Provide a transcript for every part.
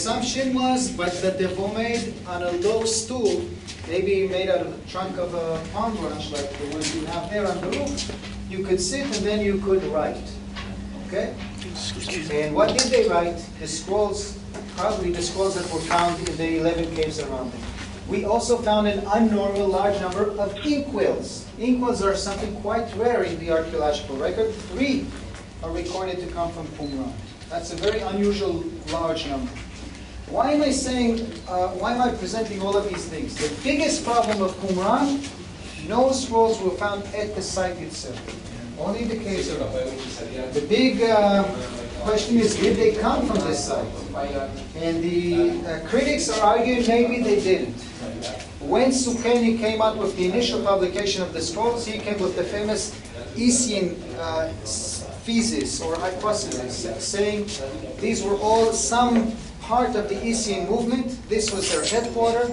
assumption was that they're made on a low stool, maybe made out of the trunk of a palm branch, like the ones you have there on the roof. You could sit and then you could write. Okay? And what did they write? The scrolls, probably the scrolls that were found in the 11 caves around them. We also found an abnormal large number of inkwells. Inkwells are something quite rare in the archaeological record. 3 are recorded to come from Qumran. That's a very unusual large number. Why am I presenting all of these things? The biggest problem of Qumran, no scrolls were found at the site itself. Only the caves are. The big question is, did they come from this site? And the critics are arguing maybe they didn't. When Sukeini came out with the initial publication of the scrolls, he came with the famous Isian thesis or hypothesis, saying these were all some part of the Isian movement. This was their headquarters,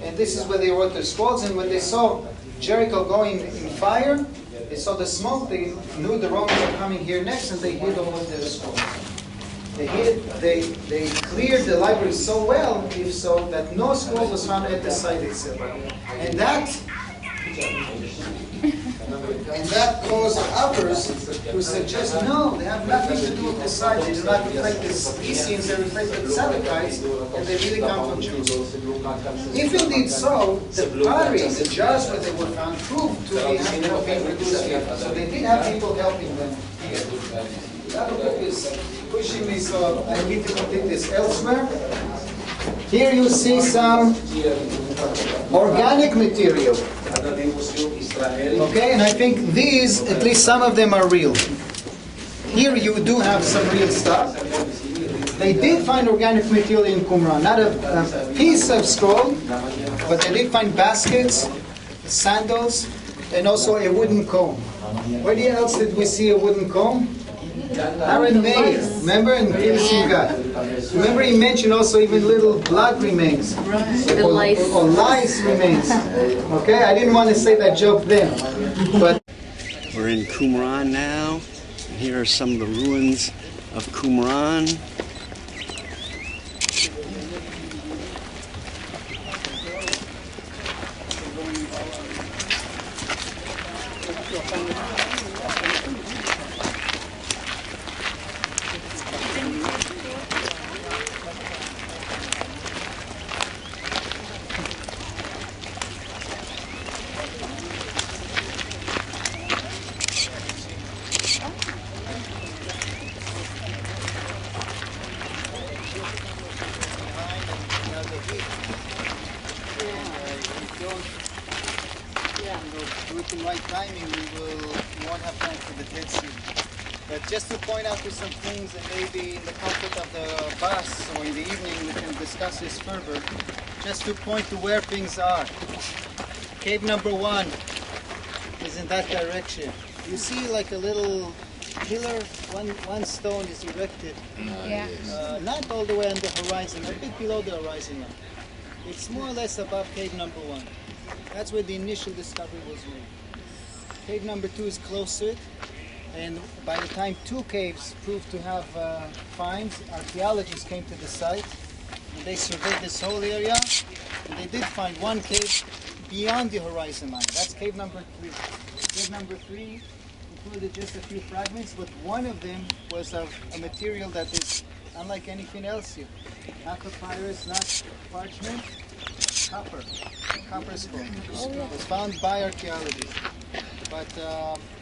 and this is where they wrote their scrolls. And when they saw Jericho going in fire, they saw the smoke, they knew the Romans were coming here next, and they hid all of their scrolls. They cleared the library so well, if so, that no scroll was found at the site itself. And that caused others to suggest, no, they have nothing to do with the site. They do not reflect the Isians, they reflect the Selekites, and they really come from Jews. If indeed so, the pottery, the jars where they were found, proved to be being produced here. So they did have people helping them here. That book is pushing me, so I need to complete this elsewhere. Here you see some organic material. Okay, and I think these, at least some of them are real. Here you do have some real stuff. They did find organic material in Qumran, not a piece of scroll, but they did find baskets, sandals, and also a wooden comb. Where else did we see a wooden comb? Aaron Meir, remember in previous God. Remember he mentioned also even little blood remains. The lice. Or lice remains. Okay, I didn't want to say that joke then. But we're in Qumran now. Here are some of the ruins of Qumran. with the right timing, we won't have time for the Dead Sea. But just to point out to some things, and maybe in the comfort of the bus or in the evening we can discuss this further, just to point to where things are. Cave number 1 is in that direction. You see like a little pillar, one stone is erected, not all the way on the horizon, a bit below the horizon line. It's more or less above cave number 1. That's where the initial discovery was made. Cave number 2 is close to it, and by the time 2 caves proved to have finds, archaeologists came to the site, and they surveyed this whole area, and they did find 1 cave beyond the horizon line. That's cave number 3. Cave number 3 included just a few fragments, but one of them was of a material that is unlike anything else here. Not papyrus, not parchment, copper scroll. It was found by archaeologists. But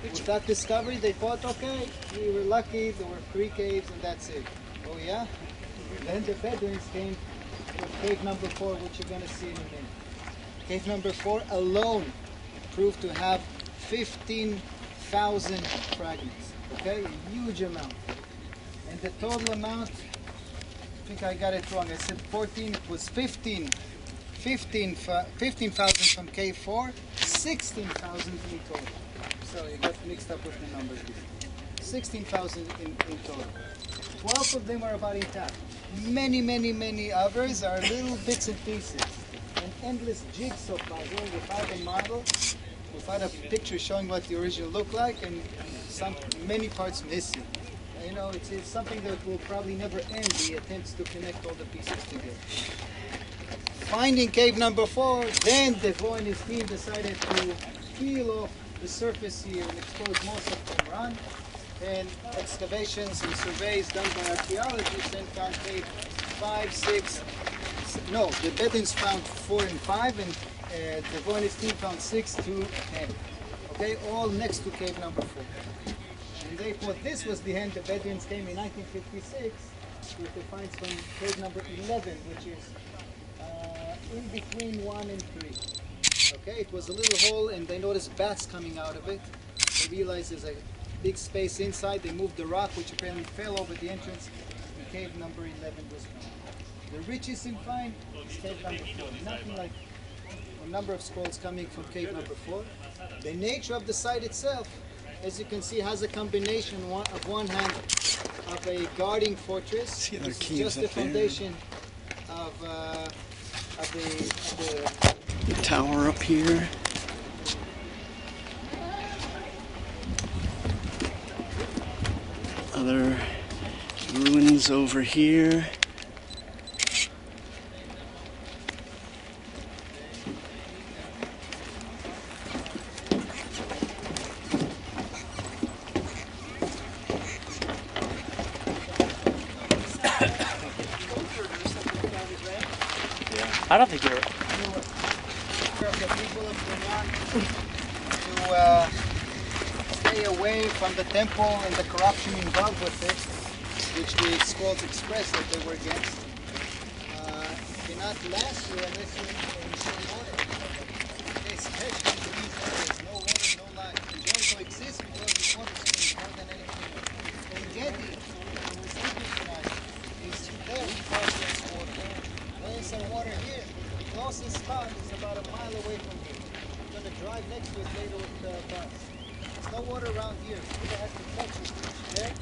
with that discovery, they thought, okay, we were lucky, there were 3 caves and that's it. Oh yeah? Then the Bedouins came with cave number 4, which you're going to see in a minute. Cave number 4 alone proved to have 15,000 fragments. Okay, a huge amount. And the total amount, I think I got it wrong. I said 14, it was 15,000 from cave 4, 16,000 in total. Sorry, I got mixed up with the numbers before. 16,000 in total. 12 of them are about intact. Many others are little bits and pieces. An endless jigsaw puzzle without a model, without a picture showing what the original looked like, and many parts missing. know, it's something that will probably never end, the attempts to connect all the pieces together. Finding cave number 4, then Devo and his team decided to peel off the surface here and expose most of Qumran. And excavations and surveys done by archaeologists then found cave 5, 6, no, the Bedouins found 4 and 5, and Devo and his team found 6 to 10. Okay, all next to cave number 4. And they thought this was the end. The Bedouins came in 1956 with the finds from cave number 11, which is in between 1 and 3. Okay, it was a little hole, and they noticed bats coming out of it. They realized there's a big space inside. They moved the rock, which apparently fell over the entrance, and cave number 11 was found. The richest in find is cave number 4. Nothing like a number of scrolls coming from cave number 4. The nature of the site itself, as you can see, has a combination of one hand of a guarding fortress. See other This is caves just the up there. foundation of The tower up here. Other ruins over here. I don't think you're. of the people of Qumran to stay away from the temple and the corruption involved with it, which the scrolls express that they were against. Cannot last you unless you ensure water. Okay, especially in these areas, no water, no life. They don't coexist because the water is more than anything. And Gedi, who was sleeping tonight, is very close to this water. There's some water here. The closest spot is about a mile away from here. We're going to drive next to it later with the bus. There's no water around here. So they had to touch it there.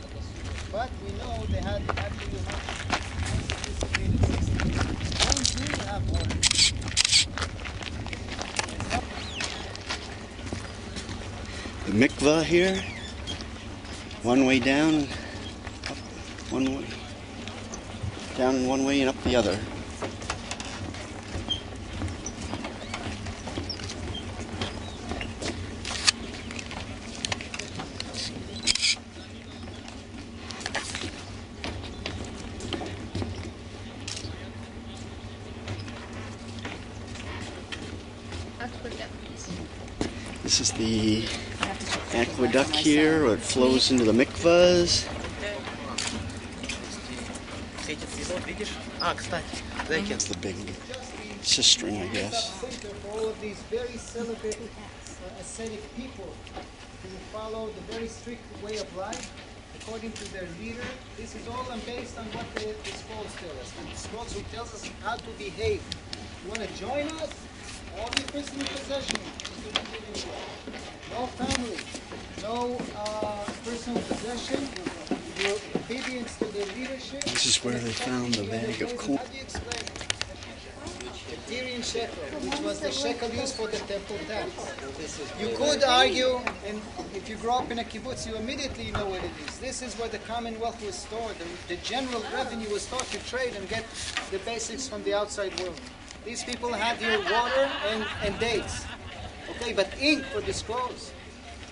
But we know they had actually unsophisticated systems. Don't really have water. The mikvah here. One way down, up one way. Down one way and up the other. This is the aqueduct here, where it flows into the mikvahs. It's the big cistern, I guess. For all of these very celebrated ascetic people who follow the very strict way of life according to their leader. This is all based on what the scrolls tell us. And the scrolls who tells us how to behave. You want to join us? All your personal possessions. No family. No personal possession. Your obedience to the leadership. This is where they found the bag of Qumran. How do you explain it? The Tyrian shekel, which was the shekel used for the temple tax. You could argue, and if you grow up in a kibbutz, you immediately know what it is. This is where the commonwealth was stored. The general revenue was thought to trade and get the basics from the outside world. These people had here water and dates, okay, but ink for the scrolls,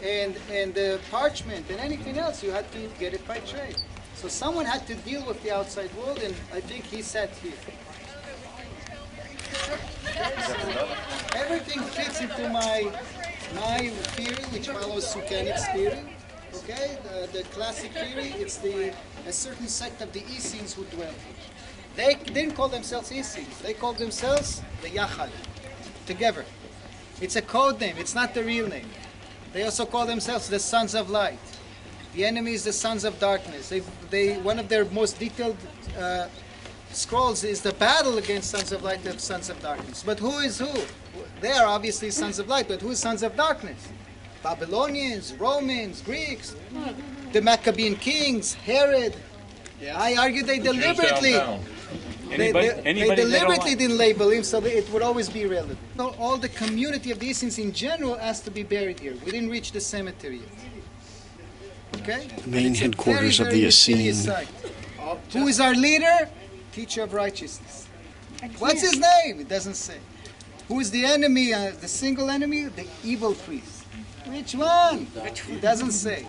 and the parchment and anything else, you had to get it by trade. So someone had to deal with the outside world, and I think he sat here. Everything fits into my theory, which follows Sukhanik's theory. Okay, the classic theory. It's a certain sect of the Essenes who dwell here. They didn't call themselves Essenes. They called themselves the Yachad, together. It's a code name. It's not the real name. They also call themselves the Sons of Light. The enemy is the Sons of Darkness. One of their most detailed scrolls is the battle against Sons of Light and Sons of Darkness. But who is who? They are obviously Sons of Light, but who is Sons of Darkness? Babylonians, Romans, Greeks, the Maccabean kings, Herod. Yeah. I argue they deliberately... They deliberately didn't label him, so it would always be relevant. So all the community of the Essenes in general has to be buried here. We didn't reach the cemetery yet. Okay? The main It's a headquarters very, of the very mysterious Essene. site. Who is our leader? Teacher of righteousness. What's his name? It doesn't say. Who is the enemy, the single enemy? The evil priest. Which one? It doesn't say.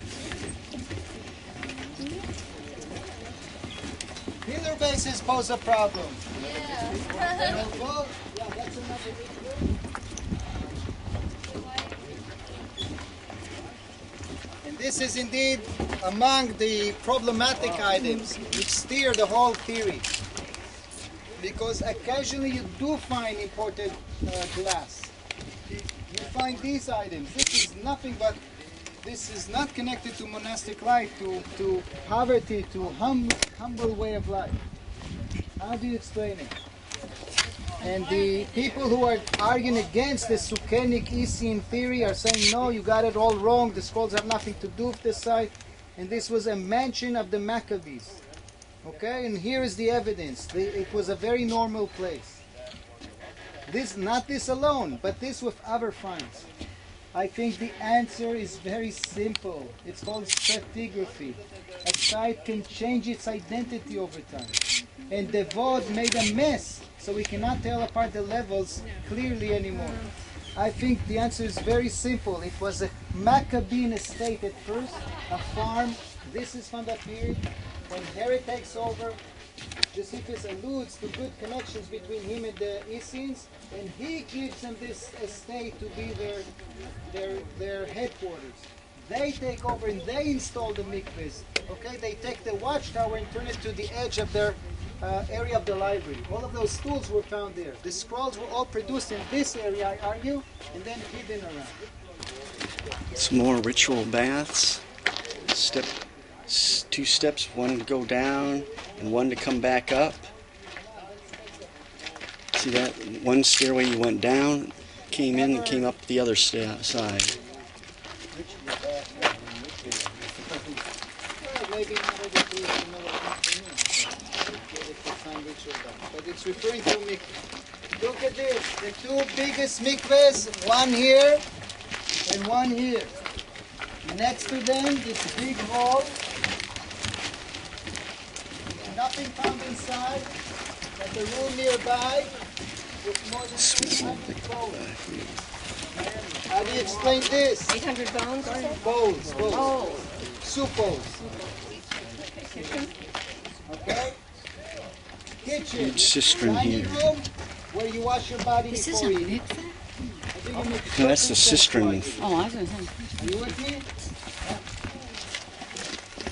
Pillar bases pose a problem. Yeah. Well, yeah, that's another issue. And this is indeed among the problematic items which steer the whole theory. Because occasionally you do find imported glass. You find these items. This is nothing but, this is not connected to monastic life, to poverty, to humble way of life. How do you explain it? And the people who are arguing against the Sukkenic Essene theory are saying, no, you got it all wrong. The scrolls have nothing to do with this site. And this was a mansion of the Maccabees. Okay, and here is the evidence. It was a very normal place. This, not this alone, but this with other finds. I think the answer is very simple. It's called stratigraphy. A site can change its identity over time. And the Vod made a mess, so we cannot tell apart the levels clearly anymore. I think the answer is very simple. It was a Maccabean estate at first, a farm. This is from that period. When Herod takes over, Josephus alludes to good connections between him and the Essenes, and he gives them this estate to be their headquarters. They take over and they install the mikvahs. Okay, they take the watchtower and turn it to the edge of their area of the library. All of those stools were found there. The scrolls were all produced in this area, I argue, and then hidden around. Some more ritual baths. Two steps, one to go down and one to come back up. See that? One stairway you went down, came in, and came up the other side. Maybe not every but it's referring to mikveh. Look at this, the two biggest mikvehs, one here and one here. Next to them, this big hall. Nothing found inside, but the room nearby with more than 800 bowls. How do you explain this? 800 bones? Bowls, bowls. Oh. Soup bowls. Okay? Kitchen. Huge cistern Dining here. room where you wash your body This is before a you eat. mikveh? I think you make No, that's the certain cistern. steps Oh, I was going to say. twice. Are you with me?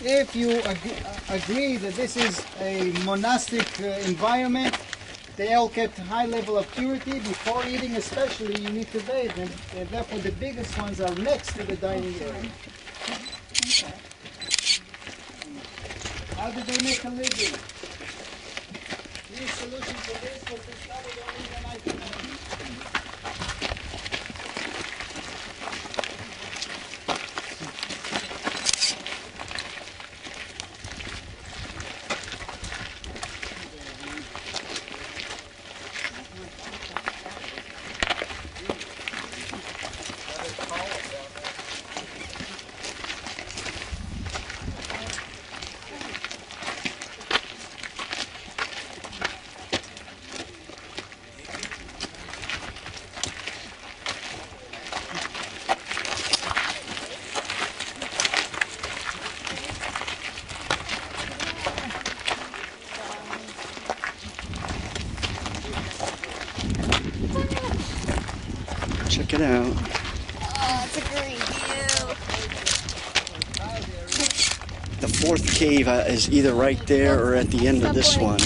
If you agree that this is a monastic environment, they all kept a high level of purity. Before eating especially, you need to bathe, and therefore the biggest ones are next to the dining area. How do they make a living? The solution to this was discovered only in the 1990s. Check it out. Oh, it's a great view. The fourth cave is either right there or at the end of this one.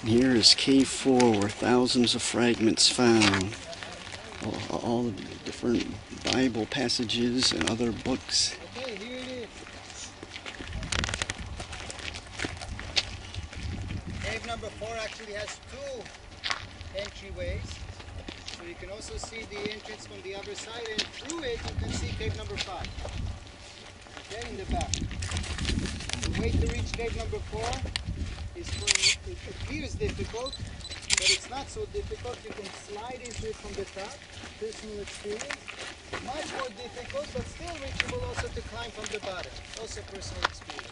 Here is Cave 4, where thousands of fragments found. All the different Bible passages and other books. Okay, here it is. Cave number 4 actually has two entryways. So you can also see the entrance from the other side, and through it you can see cave number 5. Okay, in the back. The way to reach cave number 4 is it appears difficult, but it's not so difficult. You can slide into it from the top. Personal experience. Much more difficult, but still reachable also to climb from the bottom. Also personal experience.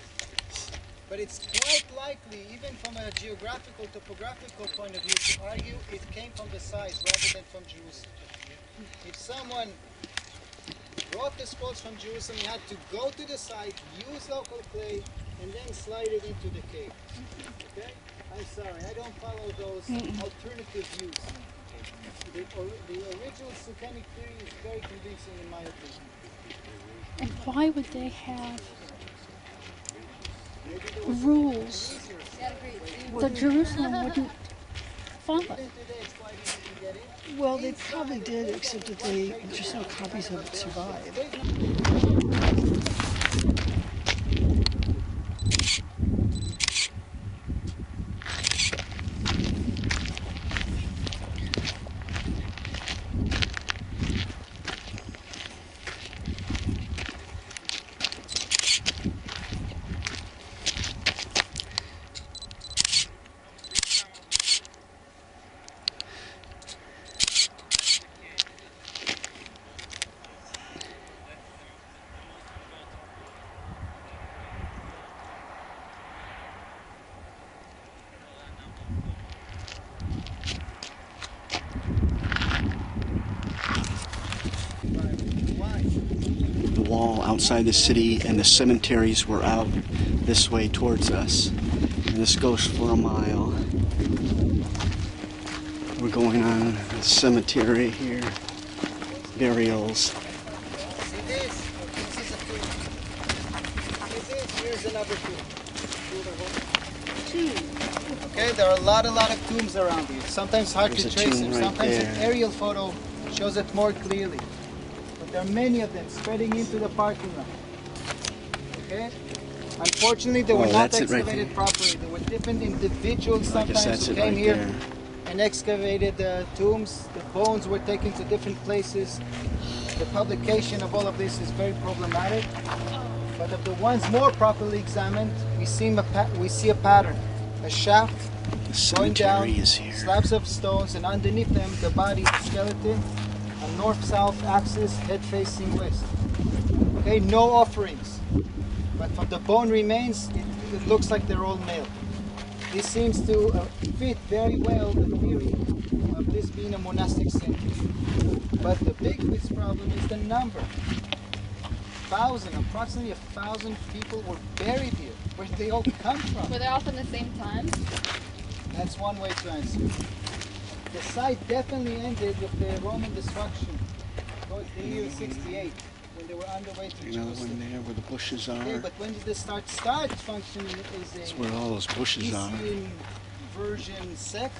But it's quite likely, even from a geographical, topographical point of view, to argue it came from the sides rather than from Jerusalem. If someone brought the spoils from Jerusalem, he had to go to the site, use local clay, and then slide it into the cave. Okay? I'm sorry, I don't follow those alternative views. The original Sukhanic theory is very convincing in my opinion. And why would they have rules that Jerusalem wouldn't follow? Well, they probably did, except that just no copies of it survived. The wall outside the city and the cemeteries were out this way towards us. And this goes for a mile. We're going on a cemetery here. Burials. See this? This is a tomb. See this? Here's another tomb. Okay, there are a lot of tombs around here. Sometimes hard There's to a trace tomb them. right Sometimes an there. aerial photo shows it more clearly. But there are many of them spreading into the parking lot. Okay? Unfortunately, they were not that's it right excavated there. properly. There were different individuals I guess sometimes that's who it came right here there. and excavated the tombs. The bones were taken to different places. The publication of all of this is very problematic. But of the ones more properly examined, we see a pattern. A shaft The going down, cemetery is here. slabs of stones, and underneath them the body, the skeleton, a north-south axis, head facing west. Okay, no offerings. But from the bone remains, it looks like they're all male. This seems to fit very well the theory of this being a monastic center. But the biggest problem is the number. Approximately 1,000 people were buried here. Where did they all come from? Were they all from the same time? That's one way to answer. The site definitely ended with the Roman destruction. Towards the year 68, when they were on the way to Another one Jerusalem. there where the bushes Okay, are. but when did the start functioning is That's a where all those bushes are. Eastern version sect.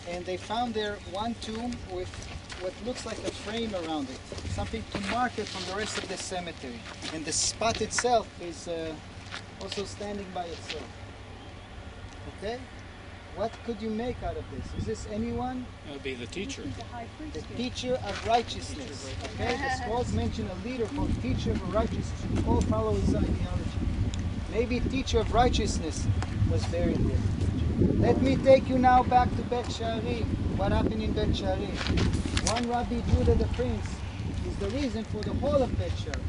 And they found there one tomb with what looks like a frame around it, something to mark it from the rest of the cemetery. And the spot itself is also standing by itself. Okay? What could you make out of this? Is this anyone? That would be the teacher. The teacher of righteousness. Okay? The scrolls mention a leader called teacher of righteousness. We all follow his ideology. Maybe teacher of righteousness was buried here. Let me take you now back to Bet Sharim. What happened in Bet Sharim? One Rabbi Judah the Prince is the reason for the whole of Bet Sharim.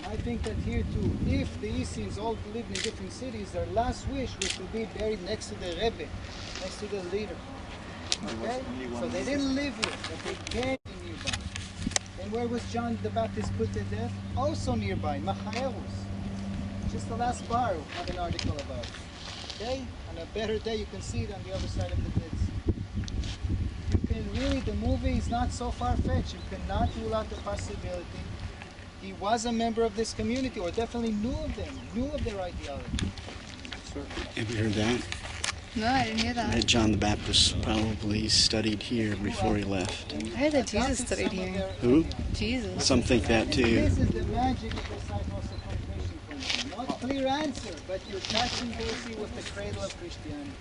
I think that here too, if the Essenes all lived in different cities, their last wish was to be buried next to the Rebbe, next to the leader. Okay? So they didn't live here, but they came nearby. And where was John the Baptist put to death? Also nearby, Machaerus. Just the last bar we have an article about. Okay? On a better day you can see it on the other side of the pits. You can really, the movie is not so far-fetched. You cannot rule out the possibility he was a member of this community, or definitely knew of them, knew of their ideology. Have you heard that? No, I didn't hear that. That John the Baptist probably studied here before he left. I heard that Jesus studied here. Who? Jesus. Some think that too. This is the magic of the Cyprus concentration camp. Not clear answer, but you're touching basically with the cradle of Christianity.